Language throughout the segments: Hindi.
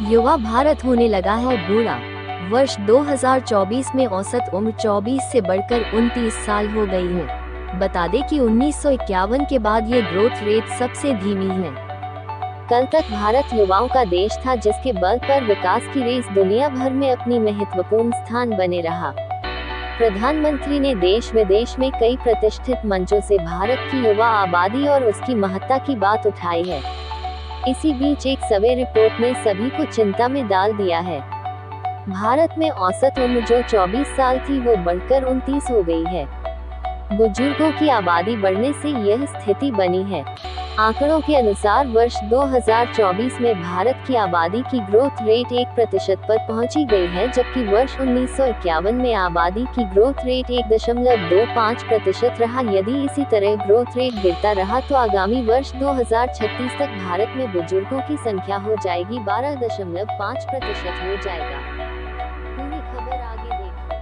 युवा भारत होने लगा है बूढ़ा। वर्ष 2024 में औसत उम्र 24 से बढ़कर 29 साल हो गई है। बता दें कि 1951 के बाद ये ग्रोथ रेट सबसे धीमी है। कल तक भारत युवाओं का देश था, जिसके बल पर विकास की रेस दुनिया भर में अपनी महत्वपूर्ण स्थान बने रहा। प्रधानमंत्री ने देश विदेश में कई प्रतिष्ठित मंचों से भारत की युवा आबादी और उसकी महत्ता की बात उठाई है। इसी बीच एक सर्वे रिपोर्ट ने सभी को चिंता में डाल दिया है। भारत में औसत उम्र जो 24 साल थी वो बढ़कर 29 हो गई है। बुजुर्गों की आबादी बढ़ने से यह स्थिति बनी है। आंकड़ों के अनुसार वर्ष 2024 में भारत की आबादी की ग्रोथ रेट 1% पर पहुंची गई है, जबकि वर्ष 1951 में आबादी की ग्रोथ रेट 1.25% रहा। यदि इसी तरह ग्रोथ रेट गिरता रहा तो आगामी वर्ष 2036 तक भारत में बुजुर्गों की संख्या हो जाएगी 12.5% हो जाएगा। पूरी खबर आगे देखिए।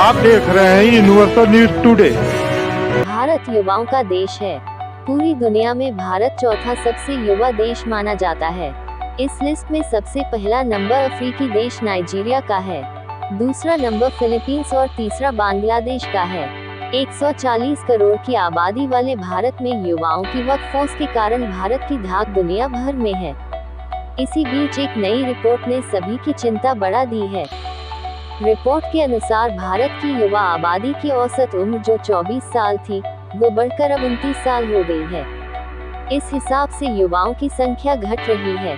आप देख रहे हैं यूनिवर्सल न्यूज टुडे। भारत युवाओं का देश है। पूरी दुनिया में भारत चौथा सबसे युवा देश माना जाता है। इस लिस्ट में सबसे पहला नंबर अफ्रीकी देश नाइजीरिया का है, दूसरा नंबर फिलीपींस और तीसरा बांग्लादेश का है। 140 करोड़ की आबादी वाले भारत में युवाओं की वर्कफोर्स के कारण भारत की धाक दुनिया भर में है। इसी बीच एक नई रिपोर्ट ने सभी की चिंता बढ़ा दी है। रिपोर्ट के अनुसार भारत की युवा आबादी की औसत उम्र जो 24 साल थी वो बढ़कर अब 29 साल हो गई है। इस हिसाब से युवाओं की संख्या घट रही है।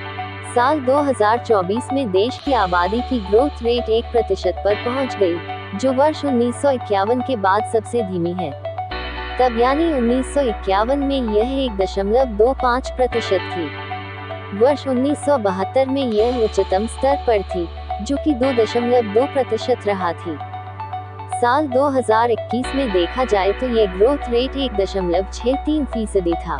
साल 2024 में देश की आबादी की ग्रोथ रेट 1% पर पहुंच गई, जो वर्ष 1951 के बाद सबसे धीमी है। तब यानी 1951 में यह 1.25% थी। वर्ष 1972 में यह उच्चतम स्तर पर थी, जो कि 2.2% रहा थी। साल 2021 में देखा जाए तो ये ग्रोथ रेट 1.63% था।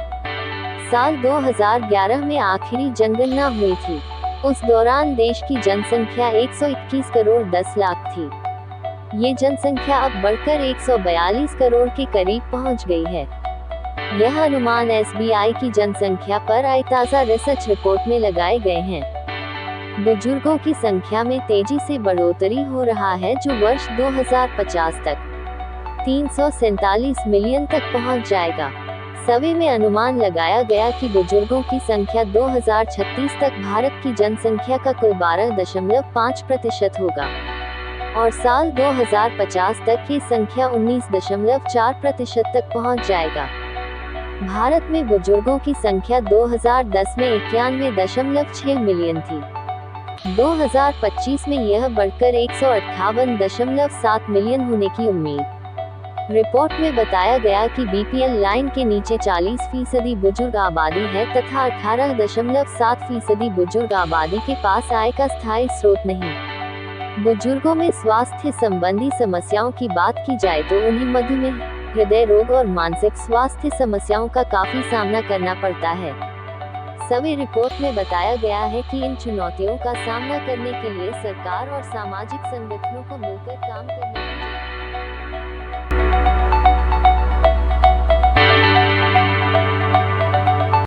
साल 2011 में आखिरी जनगणना हुई थी। उस दौरान देश की जनसंख्या 121 करोड़ 10 लाख थी। ये जनसंख्या अब बढ़कर 142 करोड़ के करीब पहुंच गई है। यह अनुमान SBI की जनसंख्या पर आई ताज़ा रिसर्च रिपोर्ट में लगाए गए हैं। बुजुर्गों की संख्या में तेजी से बढ़ोतरी हो रहा है, जो वर्ष 2050 तक 347 मिलियन तक पहुंच जाएगा। सर्वे में अनुमान लगाया गया कि बुजुर्गों की संख्या 2036 तक भारत की जनसंख्या का कुल 12.5% होगा और साल 2050 तक ये संख्या 19.4% तक पहुंच जाएगा। भारत में बुजुर्गों की संख्या 2010 में 91.6 मिलियन थी। 2025 में यह बढ़कर 158.7 मिलियन होने की उम्मीद। रिपोर्ट में बताया गया कि BPL लाइन के नीचे 40% बुजुर्ग आबादी है तथा 18.7% बुजुर्ग आबादी के पास आय का स्थायी स्रोत नहीं। बुजुर्गों में स्वास्थ्य संबंधी समस्याओं की बात की जाए तो उन्हें मधुमेह, हृदय रोग और मानसिक स्वास्थ्य समस्याओं का काफी सामना करना पड़ता है। सर्वे रिपोर्ट में बताया गया है कि इन चुनौतियों का सामना करने के लिए सरकार और सामाजिक संगठनों को मिलकर काम करने